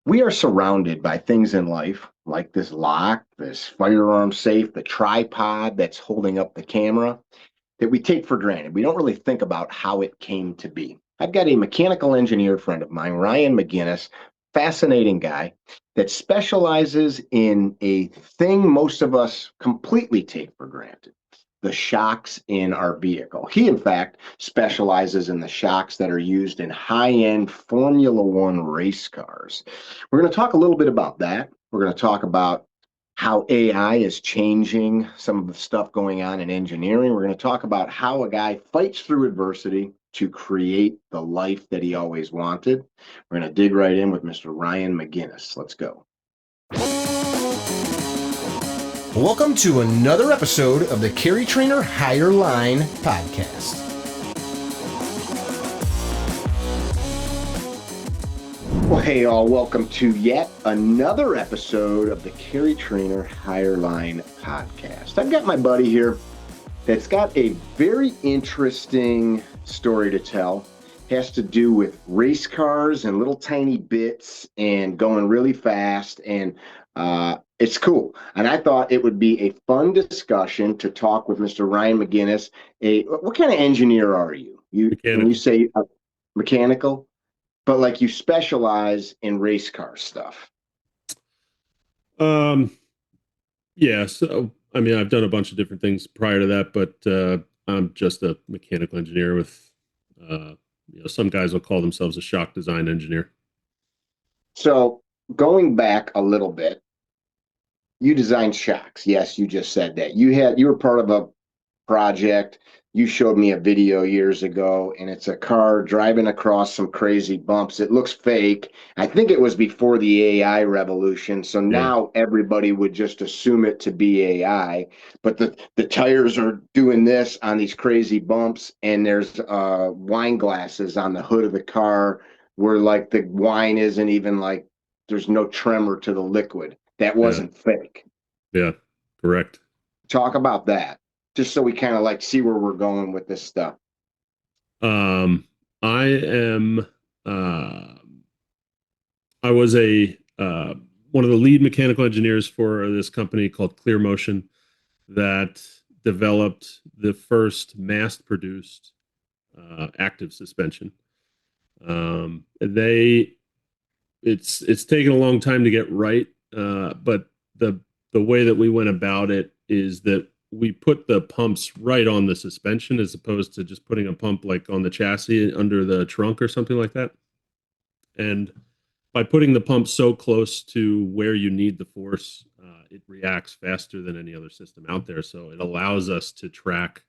We are surrounded by things in life like this lock, this firearm safe, the tripod that's holding up the camera that we take for granted. We don't really think about how it came to be. I've got a mechanical engineer friend of mine, Ryan Mcguiness, fascinating guy that specializes in a thing most of us completely take for granted: the shocks in our vehicle. He, in fact, specializes in the shocks that are used in high end Formula One race cars. We're going to talk a little bit about that. We're going to talk about how AI is changing some of the stuff going on in engineering. We're going to talk about how a guy fights through adversity to create the life that he always wanted. We're going to dig right in with Mr. Ryan Mcguiness. Let's go. Welcome to another episode of the Carry Trainer Higher Line podcast. Well, hey, all, welcome to yet another episode of the Carry Trainer Higher Line podcast. I've got my buddy here that's got a very interesting story to tell. It has to do with race cars and little tiny bits and going really fast, and it's cool. And I thought it would be a fun discussion to talk with Mr. Ryan Mcguiness. What kind of engineer are you? When you Mechanical. say mechanical, but like you specialize in race car stuff. Um, yeah, so I mean, I've done a bunch of different things prior to that, but I'm just a mechanical engineer with, some guys will call themselves a shock design engineer. So going back a little bit, you designed shocks. Yes, you just said that. You were part of a project. You showed me a video years ago, and it's a car driving across some crazy bumps. It looks fake. I think it was before the AI revolution. So Yeah, now everybody would just assume it to be AI. But the tires are doing this on these crazy bumps, and there's wine glasses on the hood of the car where like the wine isn't even like there's no tremor to the liquid. That yeah, wasn't fake. yeah, correct. Talk about that, just so we kind of like see where we're going with this stuff. I am, uh, I was one of the lead mechanical engineers for this company called Clear Motion that developed the first mass-produced active suspension. They it's taken a long time to get right, but the way that we went about it is that we put the pumps right on the suspension as opposed to just putting a pump like on the chassis under the trunk or something like that. And by putting the pump so close to where you need the force, it reacts faster than any other system out there. So it allows us to track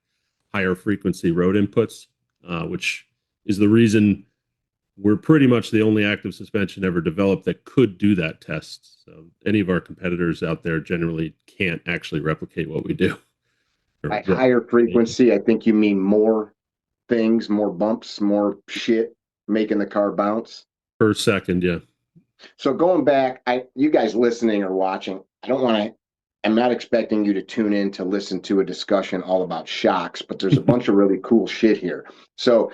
higher frequency road inputs, which is the reason we're pretty much the only active suspension ever developed that could do that test. So any of our competitors out there generally can't actually replicate what we do. By higher frequency, I think you mean more things, more bumps, more shit making the car bounce. Per second, yeah. So going back, you guys listening or watching, I don't want to. I'm not expecting you to tune in to listen to a discussion all about shocks, but there's a bunch of really cool shit here. So,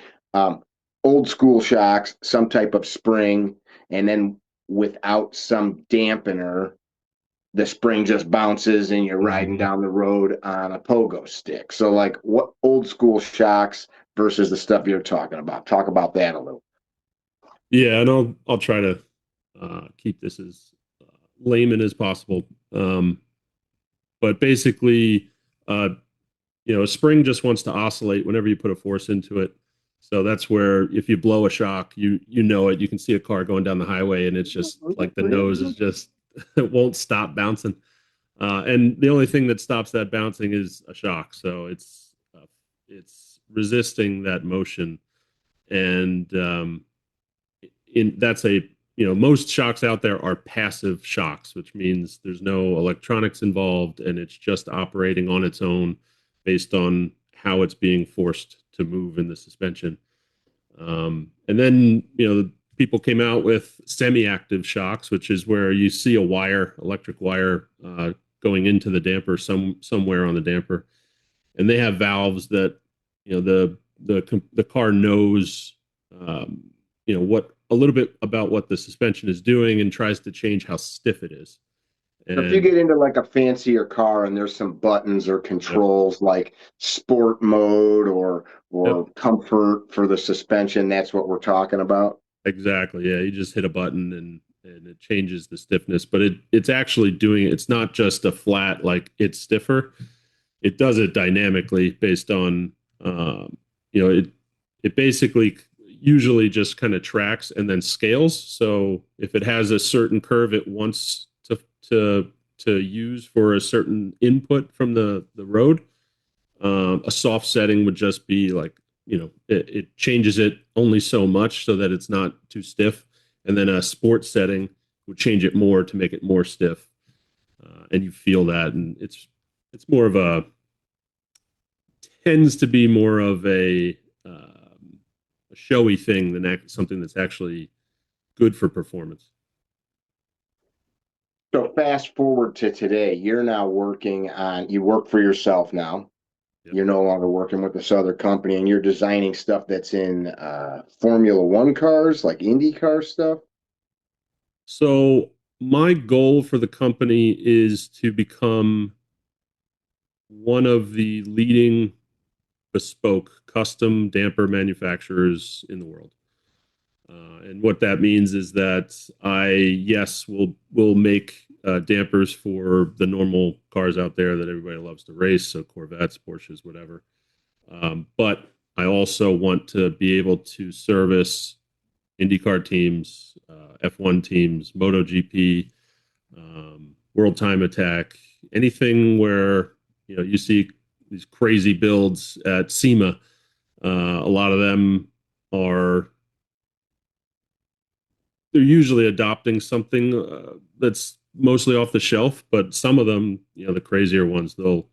old school shocks, some type of spring, and then without some dampener, the spring just bounces and you're riding down the road on a pogo stick. So, like, what old school shocks versus the stuff you're talking about? Talk about that a little. Yeah, and I'll try to keep this as layman as possible. But basically, a spring just wants to oscillate whenever you put a force into it. So that's where if you blow a shock, you know it. You can see a car going down the highway, and it's just like the nose is just it won't stop bouncing. And the only thing that stops that bouncing is a shock. So it's resisting that motion, and that's a most shocks out there are passive shocks, which means there's no electronics involved, and it's just operating on its own based on how it's being forced to move in the suspension. And then, people came out with semi-active shocks, which is where you see a electric wire, going into the damper somewhere on the damper. And they have valves that, the car knows, what a little bit about what the suspension is doing and tries to change how stiff it is. If you And get into like a fancier car and there's some buttons or controls like sport mode or yep, comfort for the suspension, that's what we're talking about. exactly. Yeah, you just hit a button and it changes the stiffness, but it's actually doing it. It's not just a flat like it's stiffer. It does it dynamically based on it basically usually just kind of tracks and then scales. So if it has a certain curve it wants to use for a certain input from the road, a soft setting would just be like, it changes it only so much so that it's not too stiff, and then a sports setting would change it more to make it more stiff, and you feel that, and it's more of a tends to be more of a showy thing than something that's actually good for performance. So fast forward to today, you work for yourself now. Yep. You're no longer working with this other company and you're designing stuff that's in Formula One cars, like Indy car stuff. So my goal for the company is to become one of the leading bespoke custom damper manufacturers in the world. And what that means is that yes, will make dampers for the normal cars out there that everybody loves to race, so Corvettes, Porsches, whatever. But I also want to be able to service IndyCar teams, F1 teams, MotoGP, World Time Attack, anything where you see these crazy builds at SEMA. A lot of them they're usually adopting something that's mostly off the shelf, but some of them, the crazier ones, they'll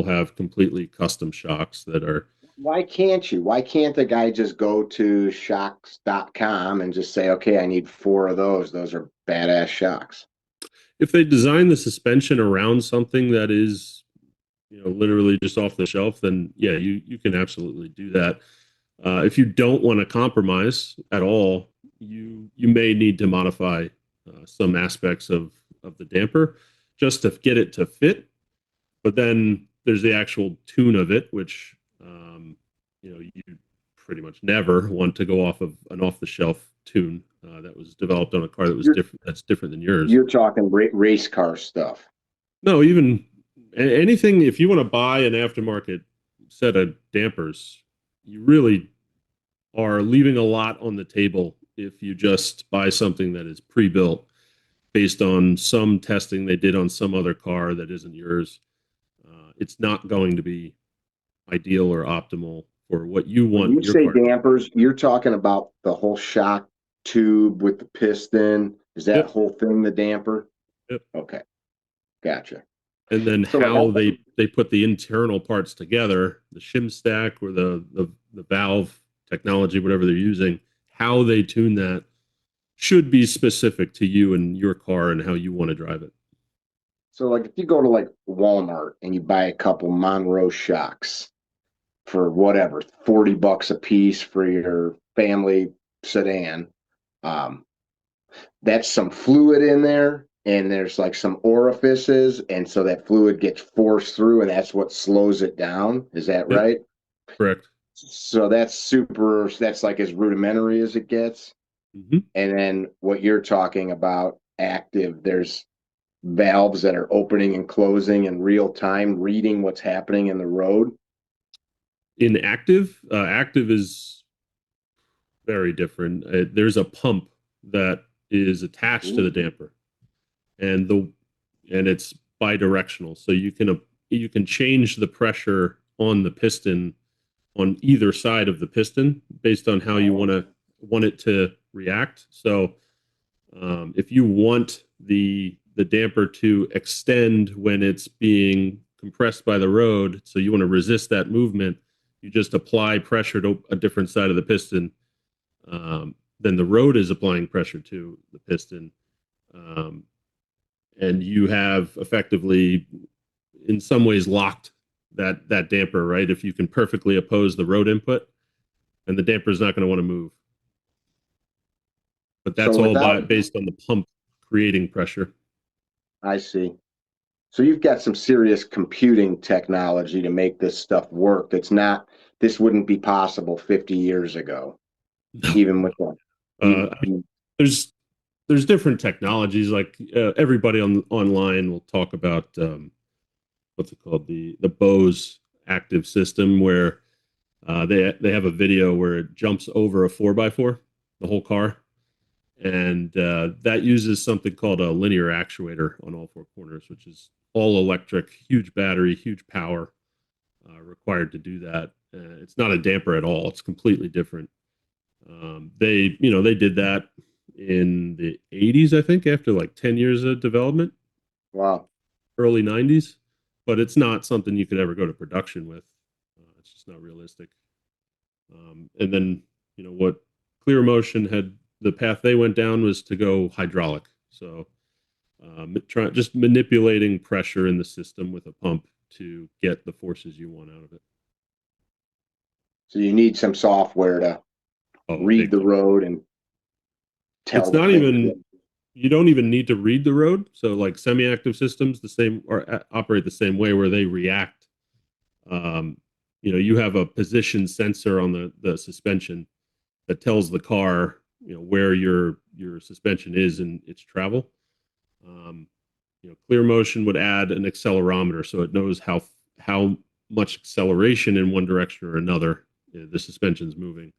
have completely custom shocks that are. Why can't you? Why can't the guy just go to shocks.com and just say, okay, I need 4 of those. Those are badass shocks. If they design the suspension around something that is, literally just off the shelf, then yeah, you can absolutely do that. If you don't want to compromise at all, you may need to modify some aspects of the damper just to get it to fit. But then there's the actual tune of it, which you pretty much never want to go off of an off the shelf tune that was developed on a car that was different. That's different than yours. You're talking race car stuff. No, even anything. If you want to buy an aftermarket set of dampers, you really are leaving a lot on the table if you just buy something that is pre-built based on some testing they did on some other car that isn't yours. It's not going to be ideal or optimal for what you want. When you your say car. dampers, you're talking about the whole shock tube with the piston. Is that Yep. whole thing the damper? Yep. Okay. Gotcha. And then So how they put the internal parts together, the shim stack or the valve technology, whatever they're using, how they tune that should be specific to you and your car and how you want to drive it. So like if you go to like Walmart and you buy a couple Monroe shocks for whatever, $40 a piece for your family sedan, that's some fluid in there and there's like some orifices, and so that fluid gets forced through and that's what slows it down. Is that Yep. right? Correct. So that's like as rudimentary as it gets. Mm-hmm. And then what you're talking about, active, there's valves that are opening and closing in real time, reading what's happening in the road. In active is very different. There's a pump that is attached to the damper, and it's bidirectional, so you can change the pressure on the piston on either side of the piston based on how you want it to react. So if you want the damper to extend when it's being compressed by the road, so you want to resist that movement, you just apply pressure to a different side of the piston. Then the road is applying pressure to the piston. And you have effectively, in some ways, locked that damper, right? If you can perfectly oppose the road input, and the damper is not going to want to move. but that's So all without, based on the pump creating pressure. I see. So you've got some serious computing technology to make this stuff work. This wouldn't be possible 50 years ago, No, even with that. uh, there's different technologies. Like everybody online will talk about what's it called, the Bose active system, where they have a video where it jumps over a 4x4, the whole car, and that uses something called a linear actuator on all four corners, which is all electric, huge battery, huge power required to do that. It's not a damper at all. It's completely different. They did that in the 80s, I think, after like 10 years of development, Wow. early 90s, but it's not something you could ever go to production with. It's just not realistic. And then, what Clear Motion had, the path they went down was to go hydraulic. So just manipulating pressure in the system with a pump to get the forces you want out of it. So you need some software to Oh, read big the time. road and tell It's the not thing. even, you don't even need to read the road. So like semi-active systems, the same, or operate the same way, where they react. Um, you have a position sensor on the suspension that tells the car, where your suspension is in its travel. Um, Clear Motion would add an accelerometer, so it knows how much acceleration in one direction or another the suspension's moving.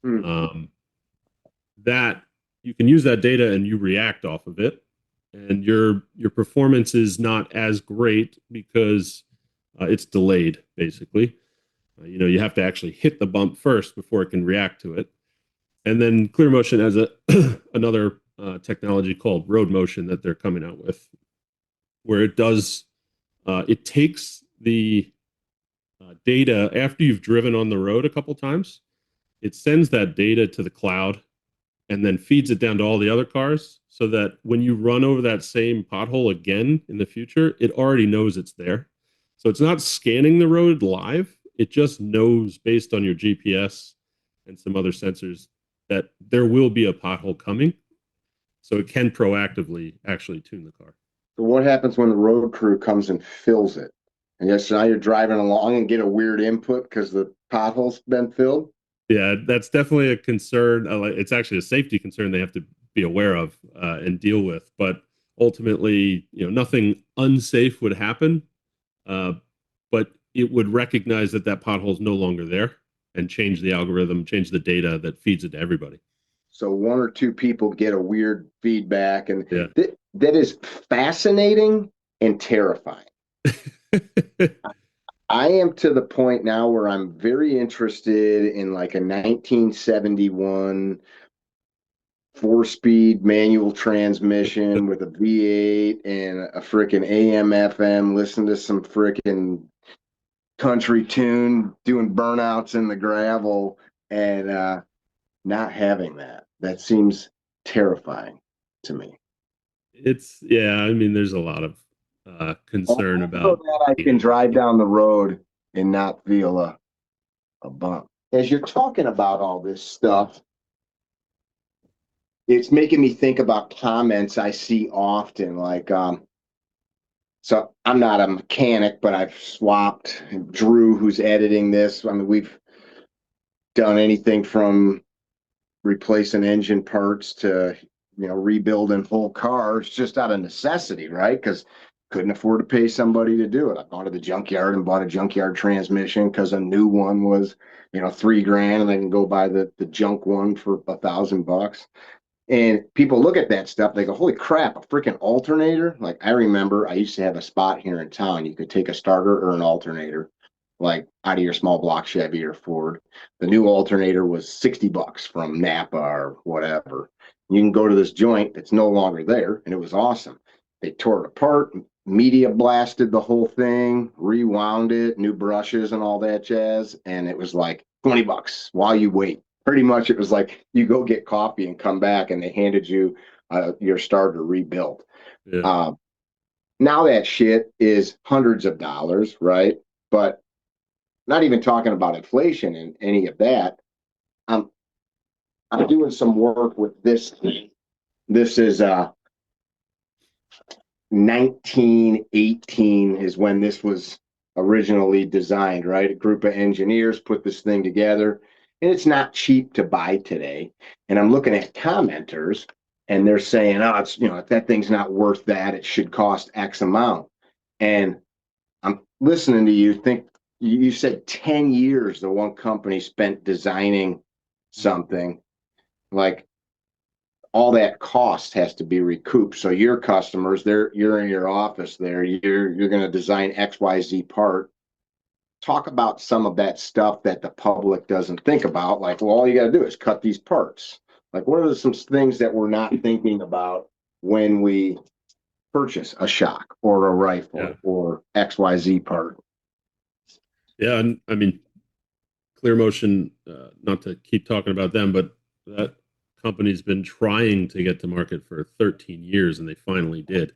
Hmm. That you can use that data and you react off of it, and your performance is not as great because it's delayed. Basically, you have to actually hit the bump first before it can react to it. And then Clear Motion has another technology called road motion that they're coming out with, where it takes the data after you've driven on the road a couple times. It sends that data to the cloud and then feeds it down to all the other cars, so that when you run over that same pothole again in the future, it already knows it's there. So it's not scanning the road live. It just knows, based on your GPS and some other sensors, that there will be a pothole coming. So it can proactively actually tune the car. So what happens when the road crew comes and fills it? And yes, now you're driving along and get a weird input because the pothole's been filled. Yeah, that's definitely a concern. It's actually a safety concern they have to be aware of and deal with. But ultimately, nothing unsafe would happen, uh, but it would recognize that that pothole is no longer there and change the algorithm, change the data that feeds it to everybody. So one or two people get a weird feedback, and Yeah. that is fascinating and terrifying. I am to the point now where I'm very interested in like a 1971 four-speed manual transmission with a V8 and a freaking AM FM, listen to some freaking country tune, doing burnouts in the gravel, and not having that. That seems terrifying to me. I mean, there's a lot of concern So about that I can drive down the road and not feel a bump. As you're talking about all this stuff, it's making me think about comments I see often, like, so I'm not a mechanic, but I've swapped Drew, who's editing this. I mean, we've done anything from replacing engine parts to, rebuilding whole cars just out of necessity, right? Because couldn't afford to pay somebody to do it. I've gone to the junkyard and bought a junkyard transmission because a new one was, $3,000, and I can go buy the junk one for $1,000. And people look at that stuff, they go, holy crap, a freaking alternator. Like, I remember I used to have a spot here in town. You could take a starter or an alternator, like out of your small block Chevy or Ford. The new alternator was $60 from Napa or whatever. You can go to this joint that's no longer there, and it was awesome. They tore it apart, media blasted the whole thing, rewound it, new brushes and all that jazz. And it was like $20 while you wait. Pretty much it was like you go get coffee and come back and they handed you your starter rebuilt. Yeah. Now that shit is hundreds of dollars, right? But not even talking about inflation and any of that. Um, I'm doing some work with this thing. This is 1918 is when this was originally designed, right? A group of engineers put this thing together, and it's not cheap to buy today. And I'm looking at commenters, and they're saying, "Oh, it's that thing's not worth that. It should cost X amount." And I'm listening to you. Think you said 10 years the one company spent designing something like all that cost has to be recouped. So your customers, you're in your office there, you're going to design XYZ part. Talk about some of that stuff that the public doesn't think about. Like, well, all you got to do is cut these parts. Like, what are some things that we're not thinking about when we purchase a shock or a rifle or XYZ part? Yeah, and I mean, Clear Motion, not to keep talking about them, but that company's been trying to get to market for 13 years, and they finally did.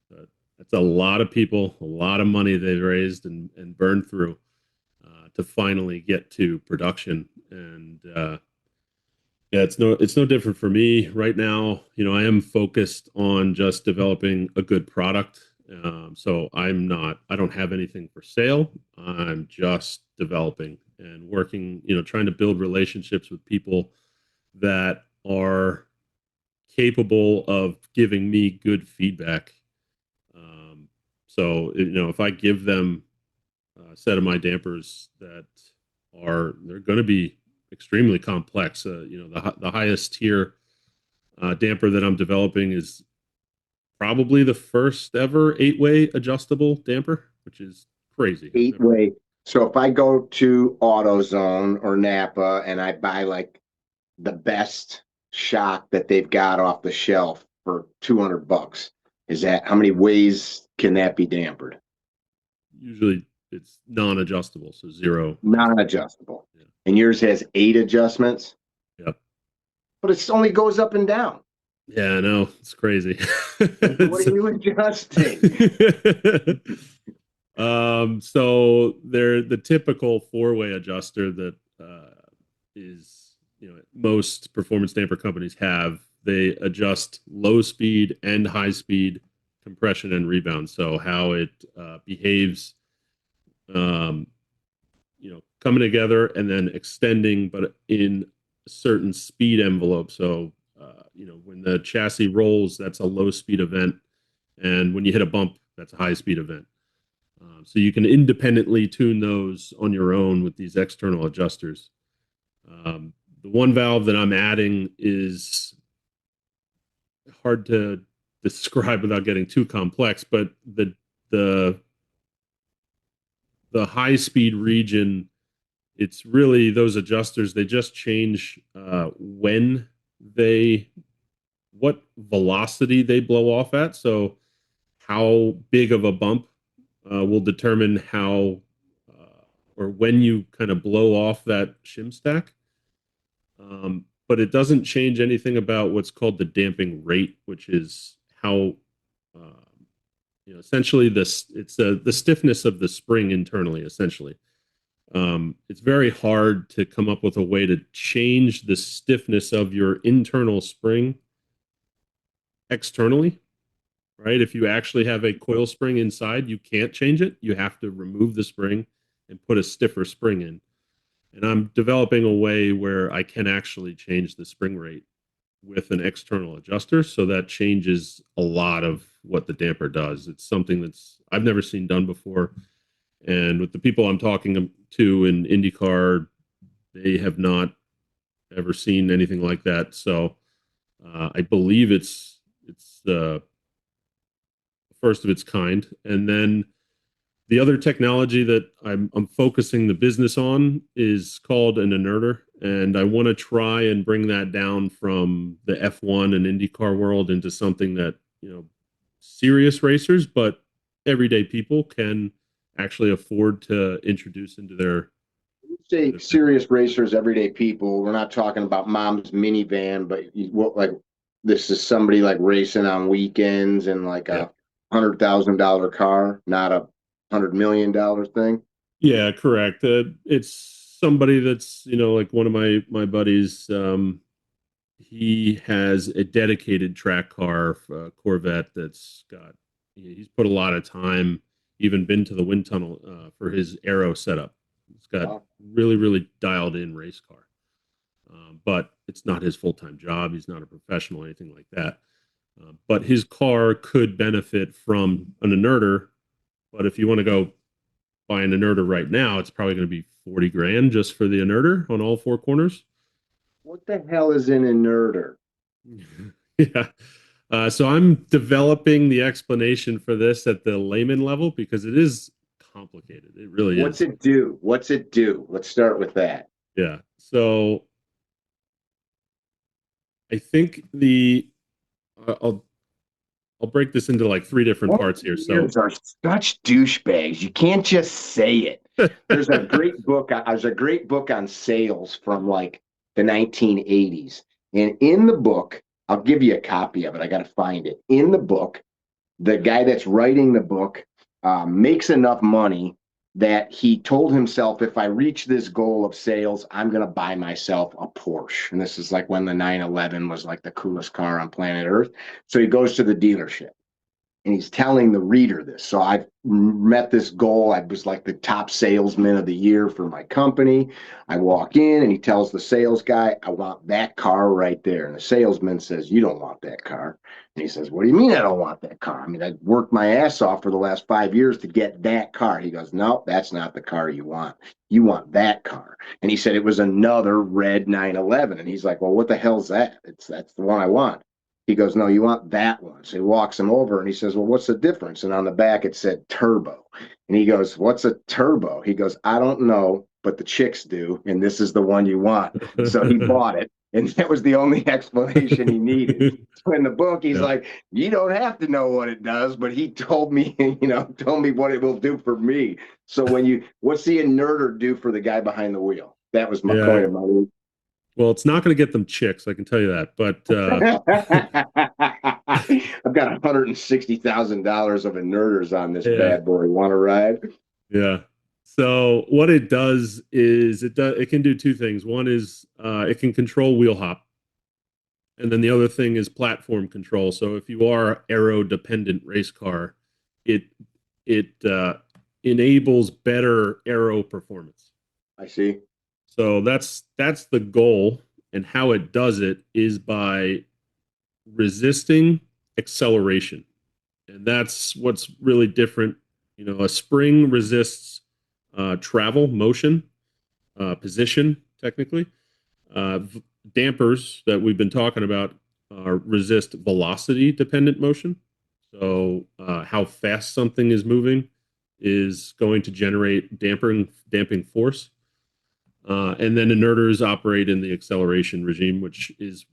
That's a lot of people, a lot of money they've raised and burned through to finally get to production. And yeah, it's no different for me right now. I am focused on just developing a good product. So I don't have anything for sale. I'm just developing and working, trying to build relationships with people that are capable of giving me good feedback. So, if I give them a set of my dampers that they're going to be extremely complex. The highest tier damper that I'm developing is probably the first ever 8-way adjustable damper, which is crazy. 8-way. So if I go to AutoZone or Napa and I buy like the best shock that they've got off the shelf for $200, how many ways can that be dampered? Usually it's non-adjustable, so 0. Non-adjustable. Yeah. And yours has 8 adjustments? Yep. But it only goes up and down. Yeah, I know. It's crazy. What are you adjusting? So they're the typical 4-way adjuster that is, most performance damper companies have. They adjust low speed and high speed compression and rebound. So how it behaves, coming together and then extending, but in a certain speed envelope. So, when the chassis rolls, that's a low speed event. And when you hit a bump, that's a high speed event. So you can independently tune those on your own with these external adjusters. The one valve that I'm adding is hard to describe without getting too complex, but the high speed region, it's really those adjusters, they just change what velocity they blow off at. So how big of a bump will determine how or when you kind of blow off that shim stack. But it doesn't change anything about what's called the damping rate, which is how essentially it's the stiffness of the spring internally. Essentially, it's very hard to come up with a way to change the stiffness of your internal spring externally. Right? If you actually have a coil spring inside, you can't change it. You have to remove the spring and put a stiffer spring in. And I'm developing a way where I can actually change the spring rate with an external adjuster. So that changes a lot of what the damper does. It's something I've never seen done before. And with the people I'm talking to in IndyCar, they have not ever seen anything like that. So I believe it's the first of its kind. And then the other technology that I'm focusing the business on is called an inerter. And I want to try and bring that down from the F1 and IndyCar world into something that, serious racers, but everyday people can actually afford to introduce into their. Say serious racers, everyday people. We're not talking about mom's minivan, but this is somebody like racing on weekends and like a $100,000 car, not a $100 million thing. Yeah, correct. It's somebody that's like one of my buddies. he has a dedicated track car, Corvette, that's got, he's put a lot of time, even been to the wind tunnel for his aero setup. He's got Wow. really, really dialed in race car. But it's not his full time job. He's not a professional, anything like that. But his car could benefit from an inerter. But if you want to go buy an inerter right now, it's probably going to be 40 grand just for the inerter on all four corners. What the hell is an inerter? Yeah. So I'm developing the explanation for this at the layman level because it is complicated. It really What's is. it do? What's it do? Let's start with that. Yeah. So I think I'll break this into like three different parts here. So Engineers are such douchebags. You can't just say it. There's a great book. There's a great book on sales from like the 1980s. And in the book, I'll give you a copy of it. I got to find it. In the book, the guy that's writing the book makes enough money that he told himself, if I reach this goal of sales, I'm going to buy myself a Porsche. And this is like when the 911 was like the coolest car on planet Earth. So he goes to the dealership and he's telling the reader this. So I've met this goal. I was like the top salesman of the year for my company. I walk in and he tells the sales guy, I want that car right there. And the salesman says, you don't want that car. And he says, what do you mean I don't want that car? I mean, I worked my ass off for the last 5 years to get that car. He goes, no, that's not the car you want. You want that car. And he said it was another red 911. And he's like, well, what the hell's that? That's the one I want. He goes, no, you want that one. So he walks him over and he says, well, what's the difference? And on the back, it said turbo. And he goes, what's a turbo? He goes, I don't know, but the chicks do. And this is the one you want. So he bought it. And that was the only explanation he needed. So in the book, he's like, you don't have to know what it does, but he told me, told me what it will do for me. So what's the inverter do for the guy behind the wheel? That was my point of my well, it's not going to get them chicks, I can tell you that. But I've got $160,000 of inverters on this bad boy. Want to ride? Yeah. So what it does is it can do two things. One is it can control wheel hop, and then the other thing is platform control. So if you are aero dependent race car, it enables better aero performance. I see. So that's the goal, and how it does it is by resisting acceleration. And that's what's really different. A spring resists travel, motion, position, technically. Dampers that we've been talking about resist velocity dependent motion. So how fast something is moving is going to generate damping force. And then inerters operate in the acceleration regime, which it's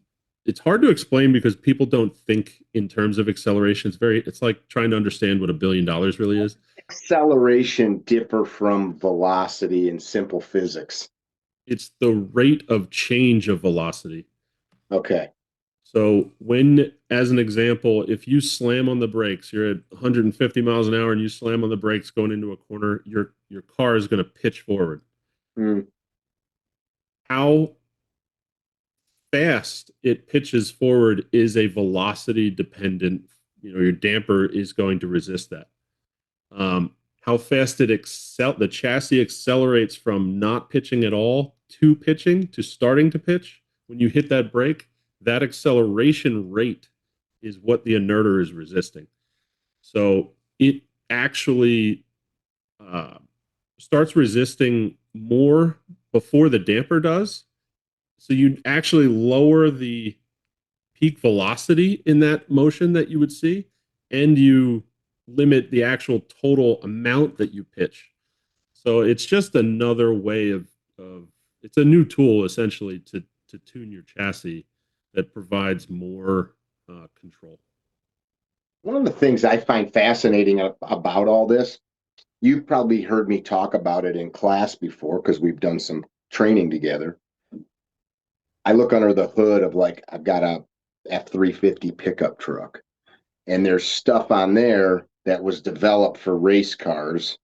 hard to explain because people don't think in terms of acceleration. It's like trying to understand what $1 billion really is. Acceleration differ from velocity in simple physics. It's the rate of change of velocity. Okay. So as an example, if you slam on the brakes, you're at 150 miles an hour and you slam on the brakes going into a corner, your car is going to pitch forward. How fast it pitches forward is a velocity dependent. Your damper is going to resist that. How fast the chassis accelerates from not pitching at all to pitching to starting to pitch. When you hit that brake, that acceleration rate is what the inerter is resisting. So it actually starts resisting more before the damper does. So you actually lower the peak velocity in that motion that you would see, and you limit the actual total amount that you pitch. So it's just another way of it's a new tool essentially to tune your chassis that provides more control. One of the things I find fascinating about all this, you've probably heard me talk about it in class before because we've done some training together. I look under the hood of I've got a F-350 pickup truck, and there's stuff on there that was developed for race cars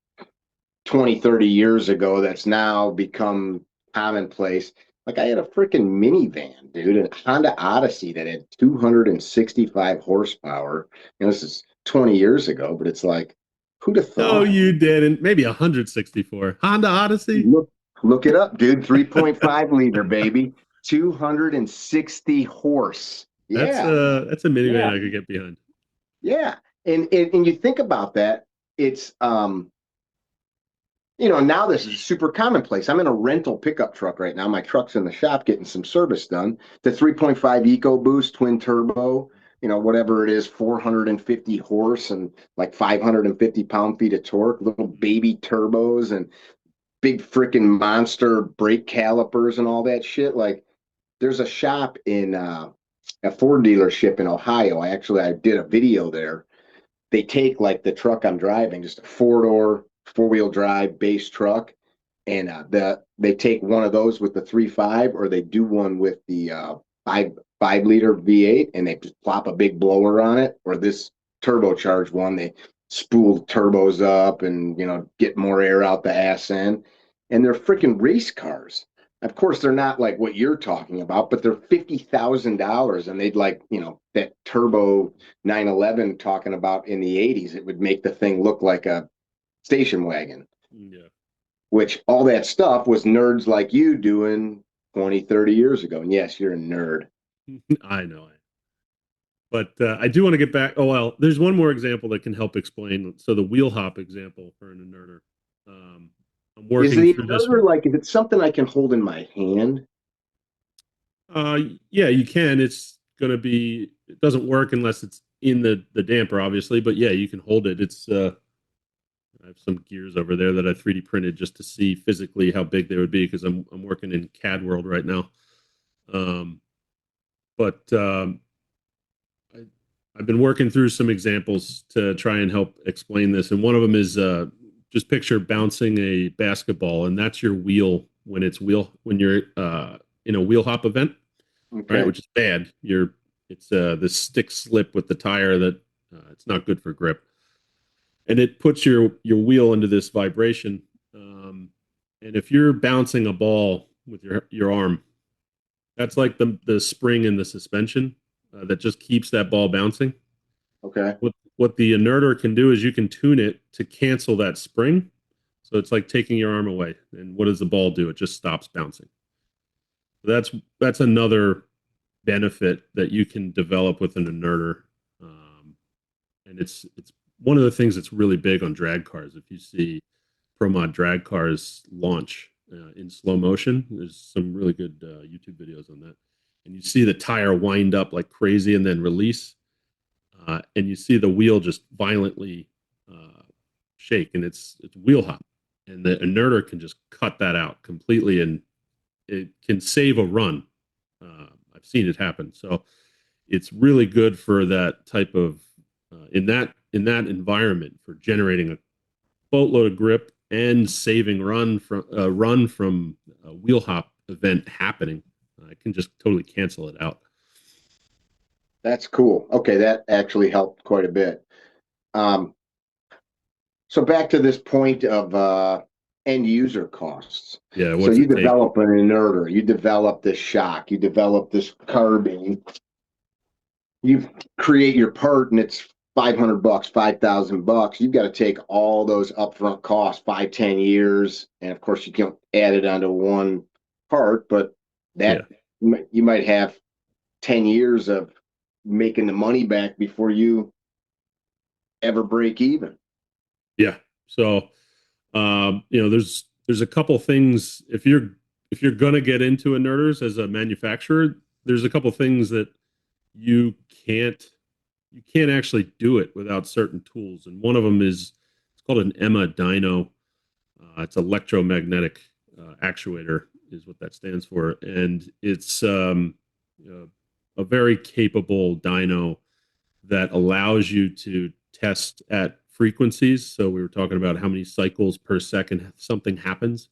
20, 30 years ago that's now become commonplace. Like I had a freaking minivan, dude, a Honda Odyssey that had 265 horsepower. This is 20 years ago, but it's like, who'd have No, thought? you didn't. Maybe 164. Honda Odyssey. Look, look it up, dude. 3.5 liter, baby. 260 horse. Yeah, That's a minivan yeah, I could get behind. yeah. And you think about that, it's now this is super commonplace. I'm in a rental pickup truck right now. My truck's in the shop getting some service done. The 3.5 EcoBoost twin turbo, whatever it is, 450 horse and like 550 pound-feet of torque, little baby turbos and big freaking monster brake calipers and all that shit. Like there's a shop in a Ford dealership in Ohio. I did a video there. They take like the truck I'm driving, just a four-door, four-wheel drive base truck, and they take one of those with the 3.5, or they do one with the five liter V8, and they just plop a big blower on it, or this turbocharged one, they spool the turbos up and get more air out the ass end, and they're freaking race cars. Of course, they're not like what you're talking about, but they're $50,000, and they'd like that turbo 911 talking about in the 80s. It would make the thing look like a station wagon, Yeah. which all that stuff was nerds like you doing 20, 30 years ago. And yes, you're a nerd. I know. But I do want to get back. Oh, well, there's one more example that can help explain. So the wheel hop example for an inverter. I'm Is working the through this inverter one. like, if it's something I can hold in my hand? Yeah, you can. It's going to be, it doesn't work unless it's in the damper, obviously. But yeah, you can hold it. I have some gears over there that I 3D printed just to see physically how big they would be because I'm working in CAD world right now. Um, but I, I've been working through some examples to try and help explain this, and one of them is just picture bouncing a basketball, and that's your wheel when you're in a wheel hop event, right? Okay. Which is bad. It's this stick slip with the tire that it's not good for grip, and it puts your wheel into this vibration. And if you're bouncing a ball with your arm, that's like the spring in the suspension that just keeps that ball bouncing. Okay. What the inerter can do is you can tune it to cancel that spring. So it's like taking your arm away. And what does the ball do? It just stops bouncing. That's another benefit that you can develop with an inerter. And it's one of the things that's really big on drag cars. If you see pro mod drag cars launch in slow motion, there's some really good YouTube videos on that. And you see the tire wind up like crazy and then release. And you see the wheel just violently shake, and it's wheel hop, and the inerter can just cut that out completely, and it can save a run. I've seen it happen, so it's really good for that type of in that environment for generating a boatload of grip and saving run from a wheel hop event happening. I can just totally cancel it out. That's cool. Okay. That actually helped quite a bit. Um, so back to this point of end user costs. Yeah, So what's you it take? develop an inverter, you develop this shock, you develop this carbine, you create your part, and it's 500 bucks, 5,000 bucks. You've got to take all those upfront costs, 5, 10 years. And of course you can't add it onto one part, but Yeah, that you might have 10 years of making the money back before you ever break even. yeah. So there's a couple things if you're gonna get into inverters as a manufacturer, there's a couple things that you can't you can't actually do it without certain tools, and one of them is it's called an EMA dyno. It's electromagnetic actuator is what that stands for, and it's uh, a very capable dyno that allows you to test at frequencies. So we were talking about how many cycles per second something happens.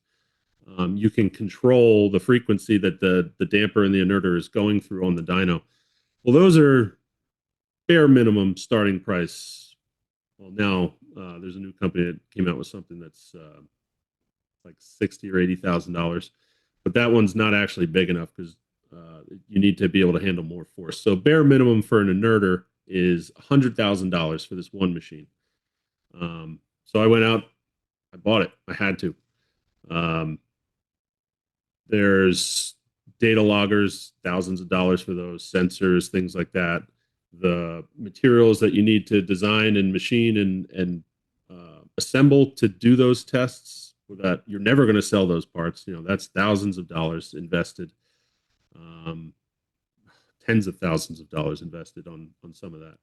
You can control the frequency that the damper and the inerter is going through on the dyno. Well, those are bare minimum starting price. Well, now there's a new company that came out with something that's like $60,000 or $80,000. but that one's not actually big enough because you need to be able to handle more force. So bare minimum for an inerter is $100,000 for this one machine. So I went out, I bought it. I had to. Um, there's data loggers, thousands of dollars for those, sensors, things like that. The materials that you need to design and machine and assemble to do those tests, that you're never going to sell those parts. That's thousands of dollars invested, um, tens of thousands of dollars invested on some of that.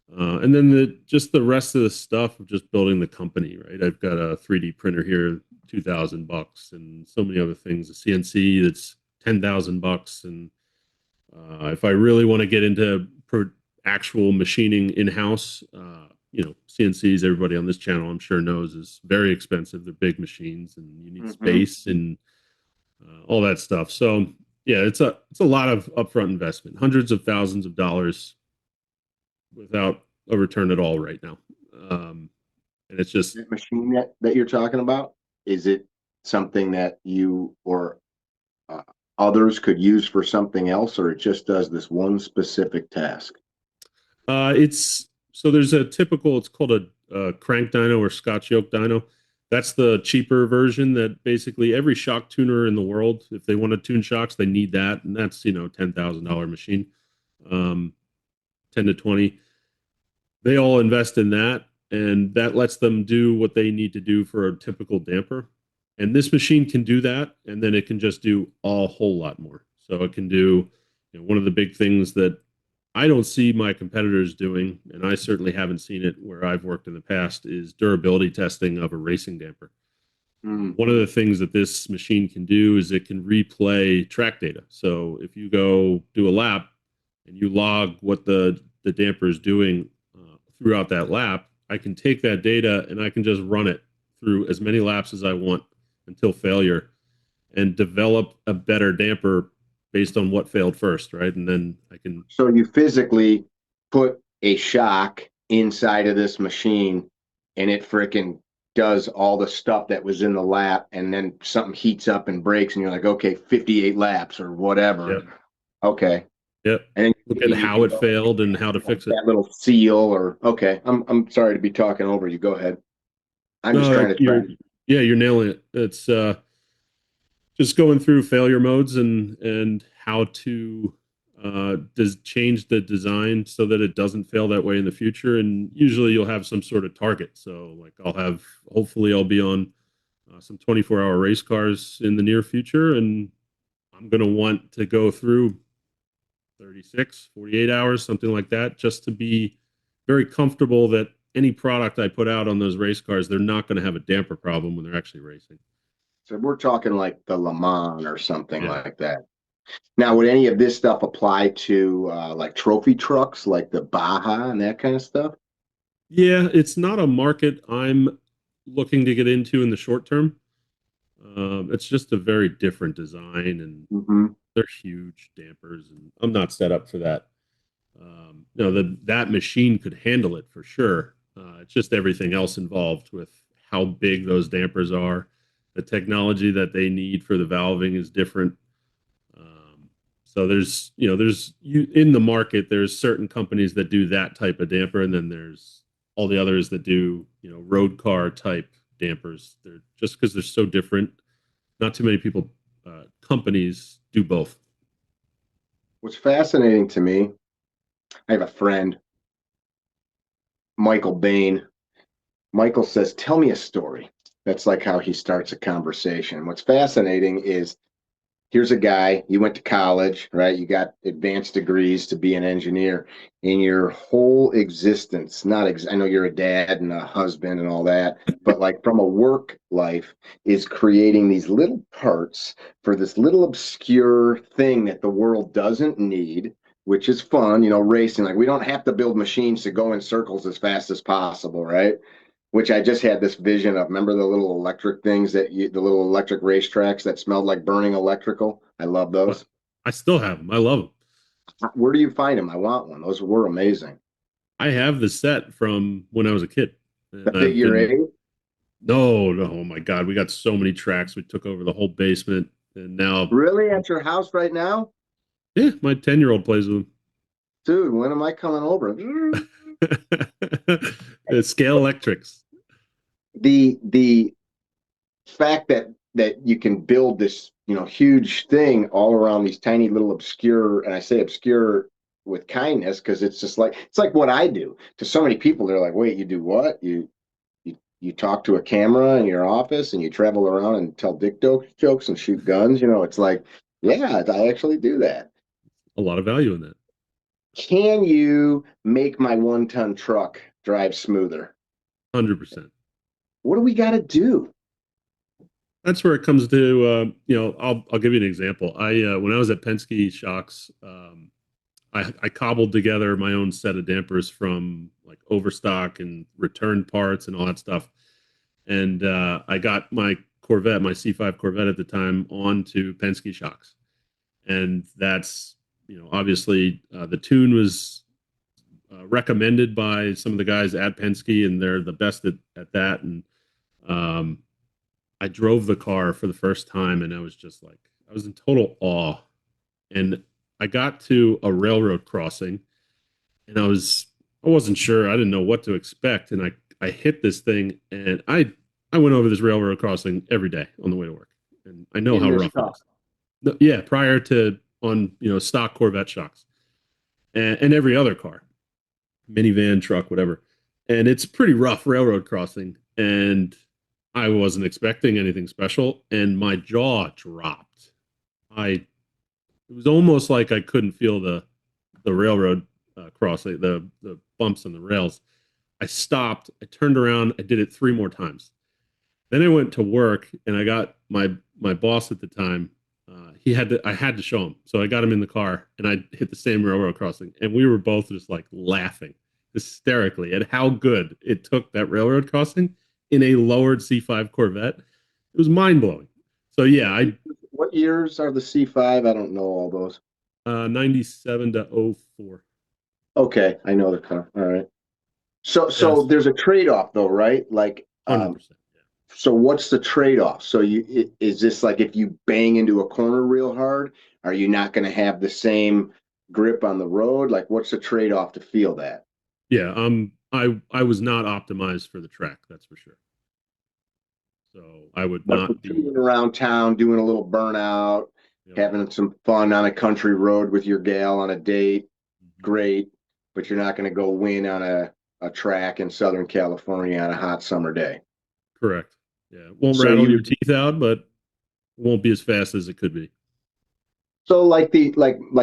And then just the rest of the stuff of just building the company, right? I've got a 3D printer here, $2,000, and so many other things. A CNC that's $10,000, and if I really want to get into actual machining in house, CNCs. Everybody on this channel, I'm sure, knows is very expensive. They're big machines, and you need space and all that stuff. So yeah, it's a lot of upfront investment, hundreds of thousands of dollars without a return at all right now. And it's just That machine that you're talking about, is it something that you or others could use for something else, or it just does this one specific task? it's so there's a typical, it's called a crank dyno or Scotch yoke dyno. That's the cheaper version that basically every shock tuner in the world, if they want to tune shocks, they need that. And that's, $10,000 machine, 10 to 20. They all invest in that, and that lets them do what they need to do for a typical damper. And this machine can do that, and then it can just do a whole lot more. So it can do, one of the big things that I don't see my competitors doing, and I certainly haven't seen it where I've worked in the past, is durability testing of a racing damper. One of the things that this machine can do is it can replay track data. So if you go do a lap and you log what the damper is doing throughout that lap, I can take that data and I can just run it through as many laps as I want until failure and develop a better damper based on what failed first, right? And then I can. So you physically put a shock inside of this machine and it freaking does all the stuff that was in the lap, and then something heats up and breaks and you're like, okay, 58 laps or whatever. Yep. Okay. Yep. And then Look at how it failed and how to fix it. That little seal, or okay. I'm sorry to be talking over you. Go ahead. I'm just trying to you're nailing it. It's just going through failure modes and how to change the design so that it doesn't fail that way in the future. And usually you'll have some sort of target. So like hopefully I'll be on some 24-hour race cars in the near future, and I'm going to want to go through 36, 48 hours, something like that, just to be very comfortable that any product I put out on those race cars, they're not going to have a damper problem when they're actually racing. So we're talking like the Le Mans or something like that. Now, would any of this stuff apply to like trophy trucks, like the Baja and that kind of stuff? Yeah, it's not a market I'm looking to get into in the short term. It's just a very different design, and they're huge dampers, and I'm not set up for that. That machine could handle it for sure. It's just everything else involved with how big those dampers are. The technology that they need for the valving is different. So there's in the market, there's certain companies that do that type of damper, and then there's all the others that do, road car type dampers. They're just because they're so different. Not too many companies do both. What's fascinating to me, I have a friend, Michael Bain. Michael says, tell me a story. That's like how he starts a conversation. What's fascinating is, here's a guy, you went to college, right? You got advanced degrees to be an engineer. In your whole existence, I know you're a dad and a husband and all that, but like from a work life is creating these little parts for this little obscure thing that the world doesn't need, which is fun, racing. Like we don't have to build machines to go in circles as fast as possible, right? Which I just had this vision of. Remember the little electric things the little electric racetracks that smelled like burning electrical? I love those. I still have them. I love them. Where do you find them? I want one. Those were amazing. I have the set from when I was a kid. The figure eight? No, oh my God. We got so many tracks. We took over the whole basement. And now, Really? At your house right now? yeah, my 10-year-old plays with Dude, when am I coming over? them. The scale electrics. The fact that you can build this, huge thing all around these tiny little obscure, and I say obscure with kindness because it's like what I do to so many people. They're like, wait, you do what? You talk to a camera in your office and you travel around and tell jokes and shoot guns. It's like, yeah, I actually do that. A lot of value in that. Can you make my 1-ton truck drive smoother? 100%. What do we got to do? That's where it comes to, I'll give you an example. When I was at Penske Shocks, I cobbled together my own set of dampers from like overstock and returned parts and all that stuff. And I got my Corvette, my C5 Corvette at the time, onto Penske Shocks. And that's, obviously the tune was recommended by some of the guys at Penske, and they're the best at that. And um, I drove the car for the first time, and I was just like, I was in total awe. And I got to a railroad crossing, and I wasn't sure. I didn't know what to expect, and I hit this thing, and I went over this railroad crossing every day on the way to work, and I know In how this rough it car? is. No, yeah, prior to on stock Corvette shocks, and every other car, minivan, truck, whatever, and it's pretty rough railroad crossing, and I wasn't expecting anything special, and my jaw dropped. I It was almost like I couldn't feel the railroad crossing, the bumps and the rails. I stopped. I turned around. I did it 3 more times. Then I went to work, and I got my boss at the time. I had to show him, so I got him in the car, and I hit the same railroad crossing, and we were both just like laughing hysterically at how good it took that railroad crossing in a lowered C5 Corvette. It was mind blowing. So yeah, What years are the C5? I don't know all those. 97 to '04. Okay, I know the car. All right. So Yes, there's a trade-off though, right? Like, 100%. so what's the trade-off? So is this like if you bang into a corner real hard, are you not going to have the same grip on the road? Like, what's the trade-off to feel that? Yeah, I was not optimized for the track, that's for sure. So I would But for not be. touring around town, doing a little burnout, Yep. having some fun on a country road with your gal on a date, Mhm. great. But you're not going to go win on a track in Southern California on a hot summer day. Correct. Yeah, won't So rattle you your teeth out, but won't be as fast as it could be. So like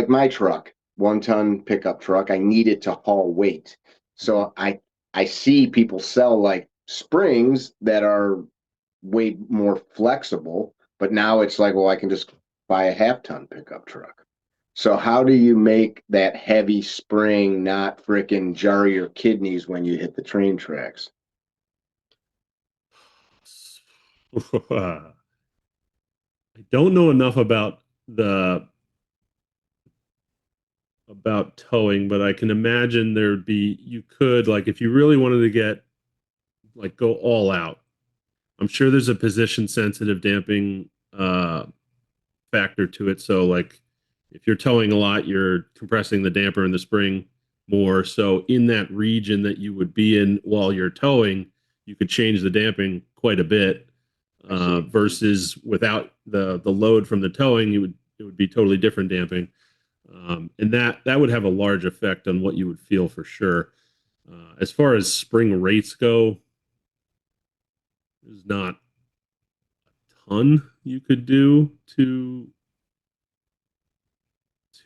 my truck, 1-ton pickup truck, I need it to haul weight. So I see people sell like springs that are way more flexible, but now it's like, well, I can just buy a 1/2-ton pickup truck. So how do you make that heavy spring not frickin' jar your kidneys when you hit the train tracks? I don't know enough about towing, but I can imagine there'd be you could like if you really wanted to get like go all out. I'm sure there's a position sensitive damping factor to it. So like if you're towing a lot, you're compressing the damper in the spring more. So in that region that you would be in while you're towing, you could change the damping quite a bit. I see. Versus without the load from the towing, it would be totally different damping, and that would have a large effect on what you would feel for sure. As far as spring rates go, there's not a ton you could do to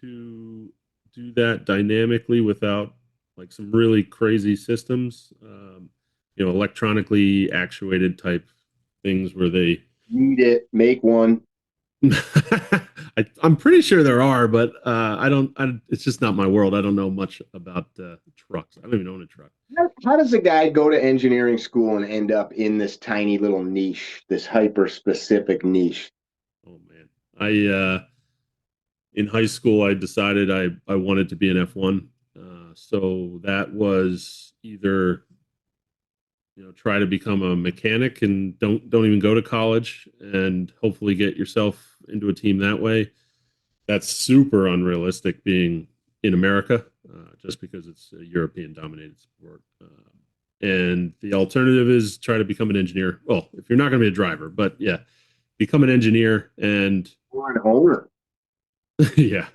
do that dynamically without like some really crazy systems, electronically actuated type things where they. Need it, make one. I'm pretty sure there are, but I don't. It's just not my world. I don't know much about trucks. I don't even own a truck. How does a guy go to engineering school and end up in this tiny little niche, this hyper specific niche? Oh man, in high school I decided I wanted to be an F1. So that was either try to become a mechanic and don't even go to college and hopefully get yourself into a team that way. That's super unrealistic being in America, just because it's a European dominated sport. And the alternative is try to become an engineer. Well, if you're not going to be a driver, but yeah, become an engineer and Or an owner. yeah,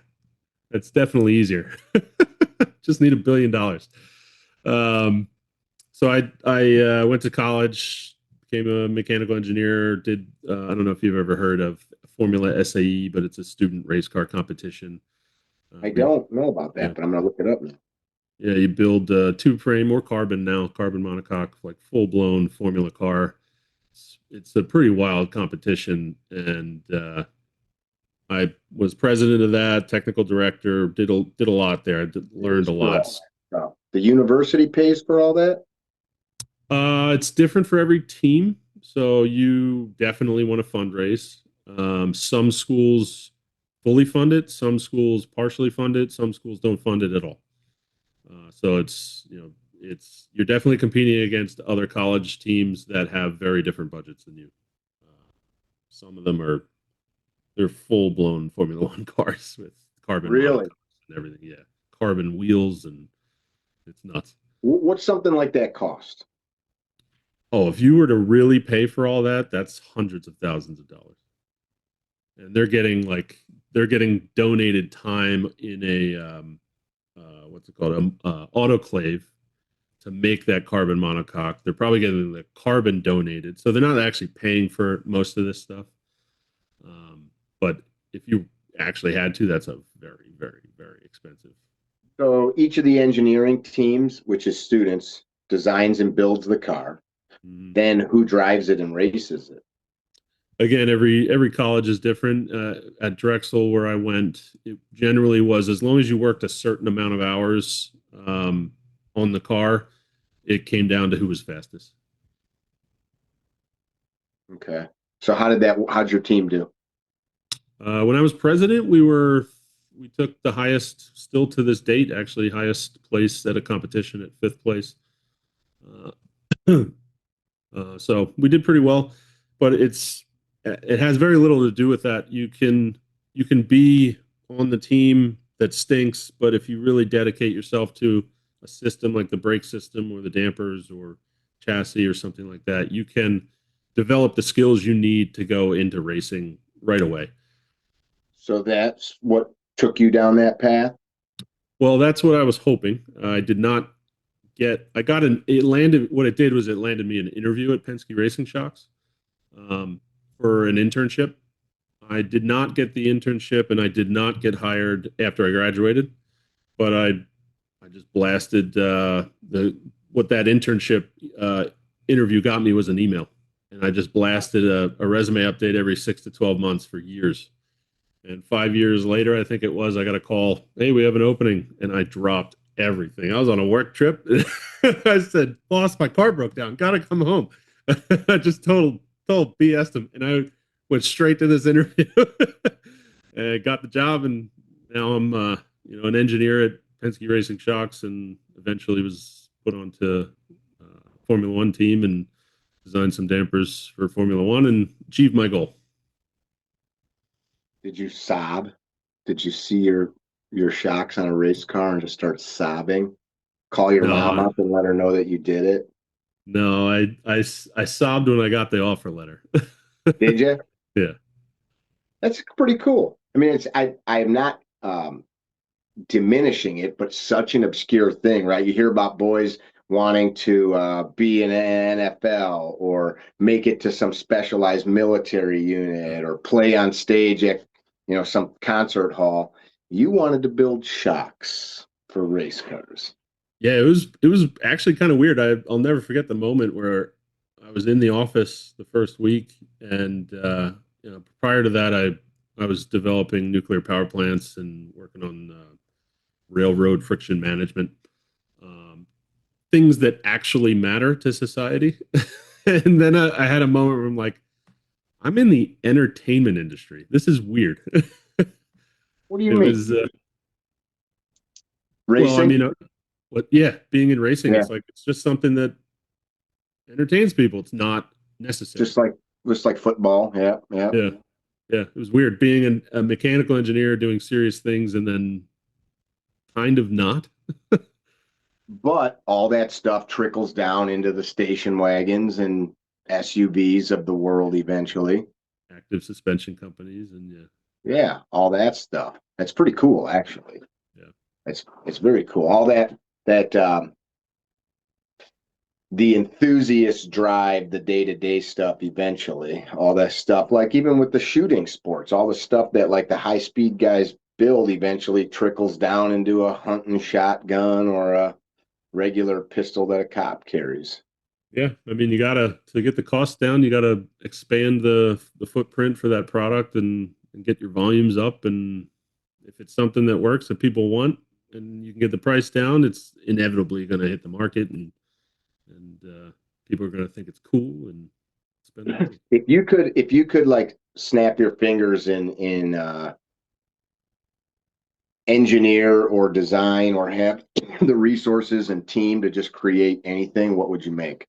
that's definitely easier. Just need $1 billion. Um, so I went to college, became a mechanical engineer. Did I don't know if you've ever heard of Formula SAE, but it's a student race car competition. I We, don't know about yeah, that, but I'm gonna look it up now. yeah, you build tube frame or carbon now, carbon monocoque, like full blown Formula car. It's a pretty wild competition, and I was president of that, technical director, did a lot there. Learned a Pays for lot. all that stuff. The university pays for all that. It's different for every team, so you definitely want to fundraise. Some schools fully fund it, some schools partially fund it, some schools don't fund it at all. So it's you're definitely competing against other college teams that have very different budgets than you. Some of them they're full blown Formula One cars with carbon Really? monocoques and everything. Yeah, carbon wheels and it's nuts. What's something like that cost? Oh, if you were to really pay for all that, that's hundreds of thousands of dollars. And they're getting donated time in a what's it called, autoclave to make that carbon monocoque. They're probably getting the carbon donated, so they're not actually paying for most of this stuff. But if you actually had to, that's a very, very, very expensive. So each of the engineering teams, which is students, designs and builds the car. Mhm. Then who drives it and races it? Again, every college is different. At Drexel, where I went, it generally was as long as you worked a certain amount of hours on the car, it came down to who was fastest. Okay. So how'd your team do? When I was president, we took the highest, still to this date, actually highest place at a competition at fifth place. Uh, so we did pretty well, but it has very little to do with that. You can be on the team that stinks, but if you really dedicate yourself to a system like the brake system or the dampers or chassis or something like that, you can develop the skills you need to go into racing right away. So that's what took you down that path? Well, that's what I was hoping. I did not I got it landed, what it did was it landed me an interview at Penske Racing Shocks um, for an internship. I did not get the internship and I did not get hired after I graduated, but I just blasted what that internship interview got me was an email. And I just blasted a resume update every 6 to 12 months for years. And 5 years later, I think it was, I got a call, hey, we have an opening. And I dropped everything. I was on a work trip. I said, boss, my car broke down. Got to come home. I just total BS him. And I went straight to this interview and got the job. And now I'm, an engineer at Penske Racing Shocks and eventually was put onto Formula One team and designed some dampers for Formula One and achieved my goal. Did you sob? Did you see your shocks on a race car and just start sobbing? Call your mom No, up and let her know that you did it? no, I sobbed when I got the offer letter. Did you? Yeah. That's pretty cool. I mean, I am not diminishing it, but such an obscure thing, right? You hear about boys wanting to be in an NFL or make it to some specialized military unit or play on stage at some concert hall. You wanted to build shocks for race cars. Yeah, it was actually kind of weird. I'll never forget the moment where I was in the office the first week, and prior to that, I was developing nuclear power plants and working on railroad friction management, things that actually matter to society. And then I had a moment where I'm like, I'm in the entertainment industry. This is weird. What do you It mean? was well, I Racing? mean, what? Yeah, being in racing, Yeah. it's like it's just something that entertains people. It's not necessary. Just like football. Yeah, yeah. Yeah. Yeah. It was weird being a mechanical engineer doing serious things and then kind of not. But all that stuff trickles down into the station wagons and SUVs of the world eventually. Active suspension companies and yeah. Yeah, all that stuff. That's pretty cool, actually. Yeah. It's very cool. All that the enthusiasts drive the day-to-day stuff eventually. All that stuff, like even with the shooting sports, all the stuff that like the high-speed guys build eventually trickles down into a hunting shotgun or a regular pistol that a cop carries. Yeah, I mean, you gotta to get the cost down. You gotta expand the footprint for that product and get your volumes up. And if it's something that works that people want, and you can get the price down, it's inevitably going to hit the market, and people are going to think it's cool and spend the money. If you could like snap your fingers in engineer or design or have the resources and team to just create anything, what would you make?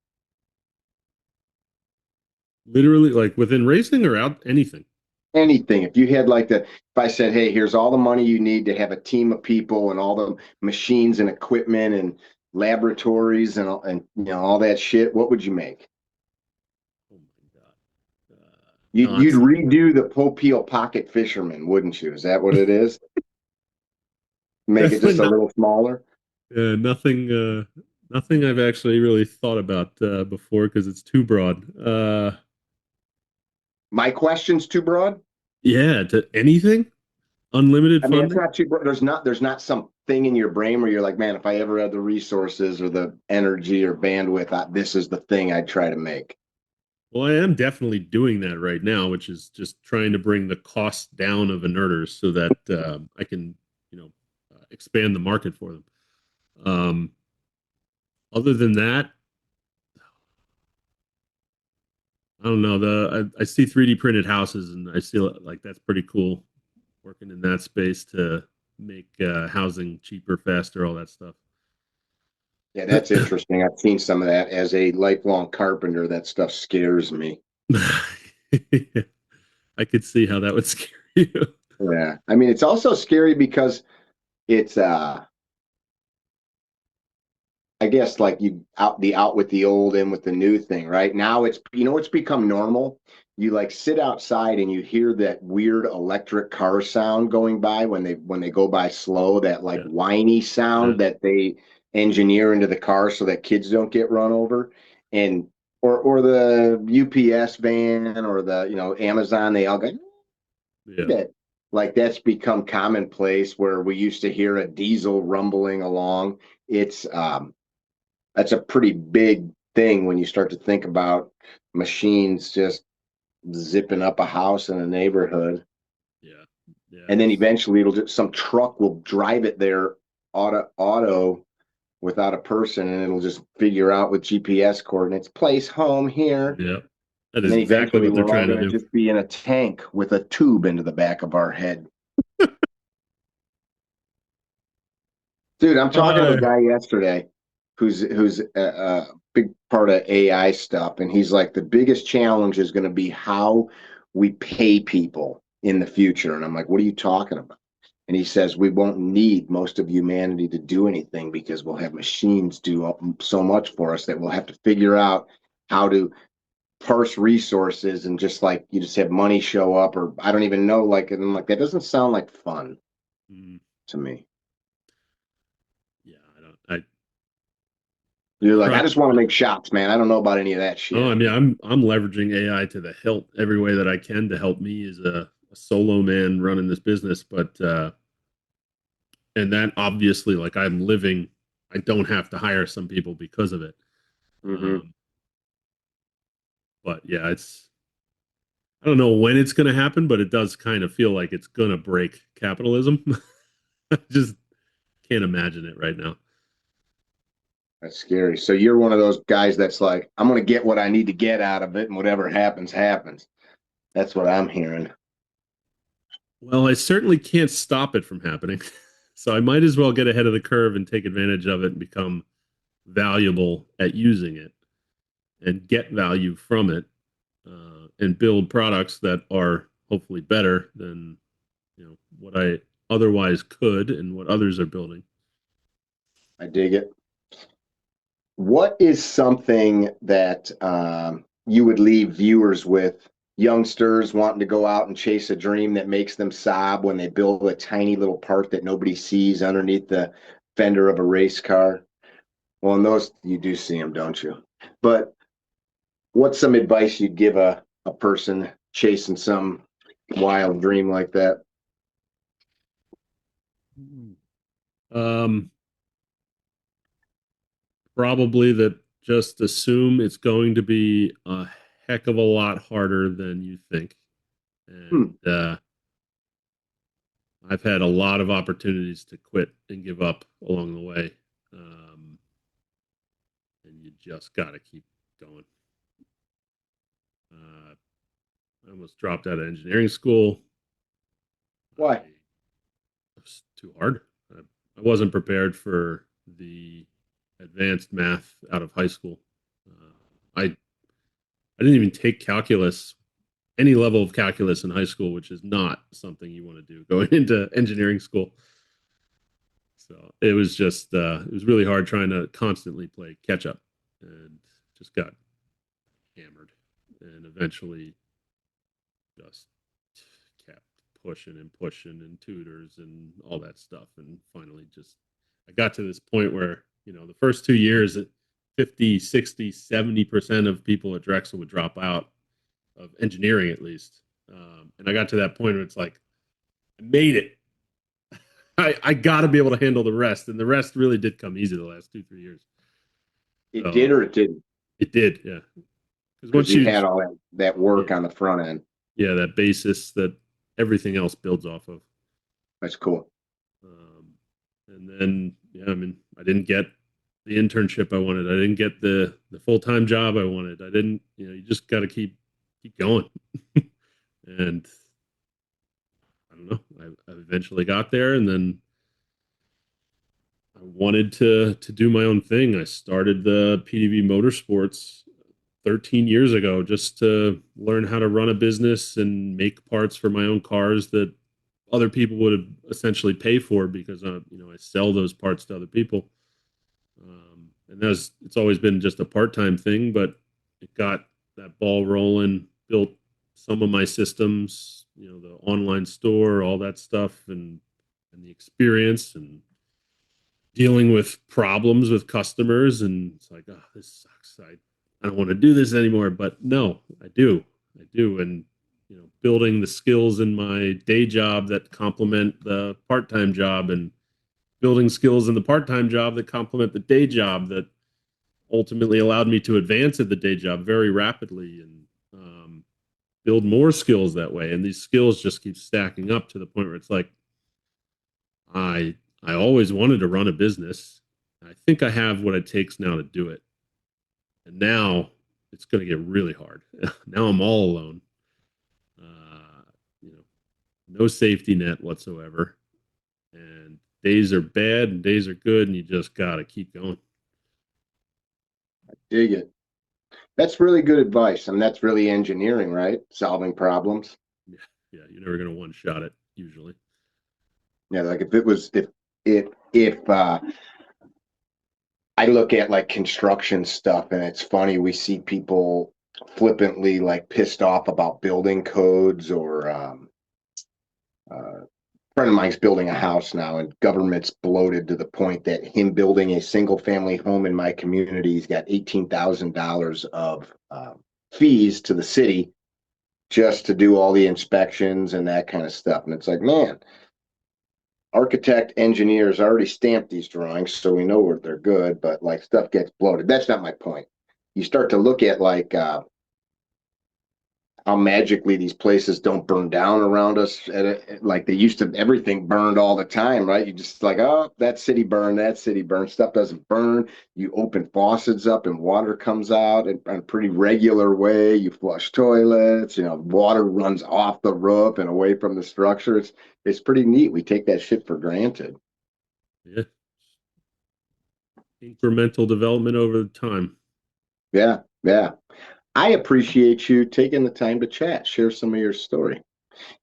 Literally, like within racing or out anything. Anything. If you had like if I said, hey, here's all the money you need to have a team of people and all the machines and equipment and laboratories and all that shit, what would you make? Oh my god! You'd Nonsense. redo the Popeil Pocket Fisherman, wouldn't you? Is that what it is? Make it Definitely just a not. little smaller. Nothing. Nothing I've actually really thought about before because it's too broad. My question's too broad. Yeah, to anything, unlimited I mean, it's funding. not too broad. There's not some thing in your brain where you're like, man, if I ever had the resources or the energy or bandwidth, this is the thing I'd try to make. Well, I am definitely doing that right now, which is just trying to bring the cost down of inverters so that I can, expand the market for them. Um, Other than that, I don't know. I see 3D printed houses, and I see like that's pretty cool. Working in that space to make housing cheaper, faster, all that stuff. Yeah, that's interesting. I've seen some of that. As a lifelong carpenter, that stuff scares me. I could see how that would scare you. Yeah. I mean, it's also scary because it's I guess like you out with the old in with the new thing, right? Now it's become normal. You like sit outside and you hear that weird electric car sound going by when they go by slow, that like Yeah, whiny yeah, sound that they engineer into the car so that kids don't get run over. And or the UPS van or the Amazon, they all go yeah, that like that's become commonplace where we used to hear a diesel rumbling along. It's That's a pretty big thing when you start to think about machines just zipping up a house in a neighborhood. yeah, yeah. And then eventually some truck will drive it there auto without a person, and it'll just figure out with GPS coordinates, place home here. Yeah. That And is then exactly eventually what they're we're all trying to going to do. just be in a tank with a tube into the back of our head. Dude, I'm talking to a Uh, guy yesterday who's a big part of AI stuff, and he's like, the biggest challenge is going to be how we pay people in the future. And I'm like, what are you talking about? And he says we won't need most of humanity to do anything because we'll have machines do so much for us that we'll have to figure out how to parse resources and just like you just have money show up, or I don't even know, like, and I'm like, that doesn't sound like fun mm, to me. yeah, I don't. I You're like, I try. just want to make shots, man. I don't know about any of that Oh, shit. I mean, I'm leveraging AI to the hilt every way that I can to help me as a solo man running this business. But and that obviously, like I'm living, I don't have to hire some people because of it. Mm-hmm. Um, but yeah, it's I don't know when it's going to happen, but it does kind of feel like it's going to break capitalism. I just can't imagine it right now. That's scary. So you're one of those guys that's like, I'm going to get what I need to get out of it, and whatever happens, happens. That's what I'm hearing. Well, I certainly can't stop it from happening. So I might as well get ahead of the curve and take advantage of it and become valuable at using it. and get value from it, and build products that are hopefully better than what I otherwise could and what others are building. I dig it. What is something that you would leave viewers with, youngsters wanting to go out and chase a dream, that makes them sob when they build a tiny little part that nobody sees underneath the fender of a race car? Well, in those, you do see them, don't you? But what's some advice you'd give a person chasing some wild dream like that? Um, Probably that just assume it's going to be a heck of a lot harder than you think. And I've had a lot of opportunities to quit and give up along the way. And you just got to keep going. I almost dropped out of engineering school. Why? It was too hard. I wasn't prepared for the advanced math out of high school. I didn't even take calculus, any level of calculus in high school, which is not something you want to do going into engineering school. So it was just it was really hard trying to constantly play catch up, and just got hammered, and eventually just kept pushing and pushing and tutors and all that stuff, and finally just I got to this point where the first 2 years at 50, 60, 70% of people at Drexel would drop out of engineering, at least. And I got to that point where it's like, I made it. I got to be able to handle the rest. And the rest really did come easy the last 2-3 years. It did or it didn't? It did, yeah. Because once you had all that work on the front end. Yeah, that basis that everything else builds off of. That's cool. And then, I didn't get the internship I wanted. I didn't get the full-time job I wanted. I didn't, you just got to keep going. And I don't know, I eventually got there, and then I wanted to do my own thing. I started the PDV Motorsports 13 years ago just to learn how to run a business and make parts for my own cars that other people would essentially pay for, because I sell those parts to other people. And it's always been just a part-time thing, but it got that ball rolling, built some of my systems, the online store, all that stuff, and the experience and dealing with problems with customers. And it's like, oh, this sucks. I don't want to do this anymore, but no, I do. And, building the skills in my day job that complement the part-time job, and building skills in the part-time job that complement the day job, that ultimately allowed me to advance at the day job very rapidly, and build more skills that way. And these skills just keep stacking up to the point where it's like, I always wanted to run a business. I think I have what it takes now to do it. And now it's going to get really hard. Now I'm all alone. No safety net whatsoever. And days are bad and days are good, and you just got to keep going. I dig it. That's really good advice. I mean, that's really engineering, right? Solving problems. Yeah, you're never going to one shot it usually. Yeah, like if I look at like construction stuff, and it's funny, we see people flippantly like pissed off about building codes, or a friend of mine's building a house now, and government's bloated to the point that him building a single family home in my community, he's got $18,000 of fees to the city just to do all the inspections and that kind of stuff. And it's like, man, architect, engineers already stamped these drawings, so we know where they're good, but like stuff gets bloated. That's not my point. You start to look at like how magically these places don't burn down around us, like they used to. Everything burned all the time, right? You just like, oh, that city burned, stuff doesn't burn. You open faucets up and water comes out in a pretty regular way. You flush toilets, water runs off the roof and away from the structure. It's pretty neat. We take that shit for granted. Yeah, incremental development over time. Yeah, Yeah. I appreciate you taking the time to chat, share some of your story.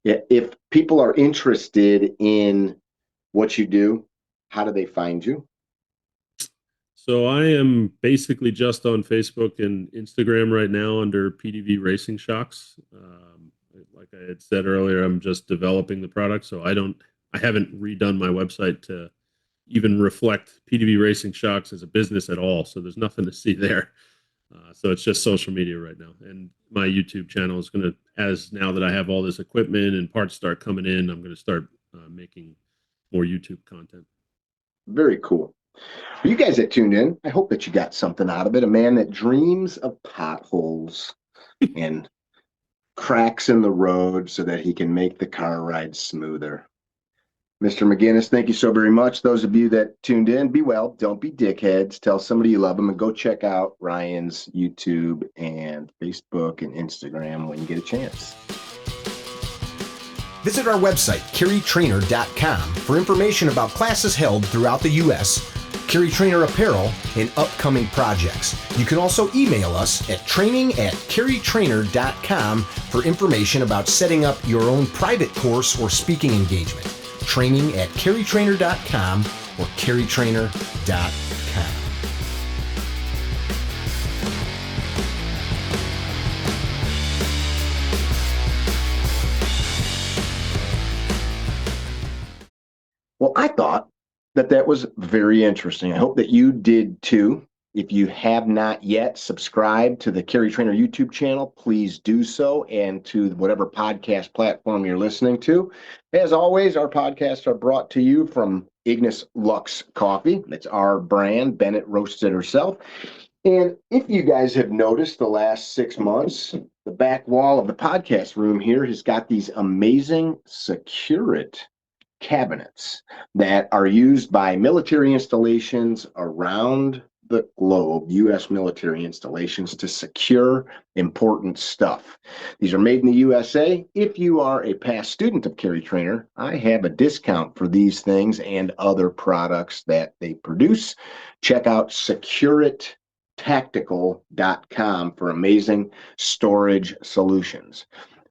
Yeah, if people are interested in what you do, how do they find you? So I am basically just on Facebook and Instagram right now under PDV Racing Shocks. Like I had said earlier, I'm just developing the product, so I haven't redone my website to even reflect PDV Racing Shocks as a business at all. So there's nothing to see there. So it's just social media right now, and my YouTube channel is going to, as now that I have all this equipment and parts start coming in, I'm going to start making more YouTube content. Very cool. For you guys that tuned in, I hope that you got something out of it. A man that dreams of potholes and cracks in the road so that he can make the car ride smoother. Mr. Mcguiness, thank you so very much. Those of you that tuned in, be well, don't be dickheads. Tell somebody you love them, and go check out Ryan's YouTube and Facebook and Instagram when you get a chance. Visit our website, carrytrainer.com, for information about classes held throughout the U.S., Carry Trainer apparel, and upcoming projects. You can also email us at training@carrytrainer.com for information about setting up your own private course or speaking engagement. Training@carrytrainer.com or carrytrainer.com. Well, I thought that was very interesting. I hope that you did too. If you have not yet subscribed to the Carry Trainer YouTube channel, please do so, and to whatever podcast platform you're listening to. As always, our podcasts are brought to you from Ignis Lux Coffee. That's our brand. Bennett roasts it herself. And if you guys have noticed the last 6 months, the back wall of the podcast room here has got these amazing Security cabinets that are used by military installations around the globe, U.S. military installations, to secure important stuff. These are made in the USA. If you are a past student of Carry Trainer, I have a discount for these things and other products that they produce. Check out securitactical.com for amazing storage solutions.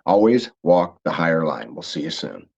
Always walk the higher line. We'll see you soon.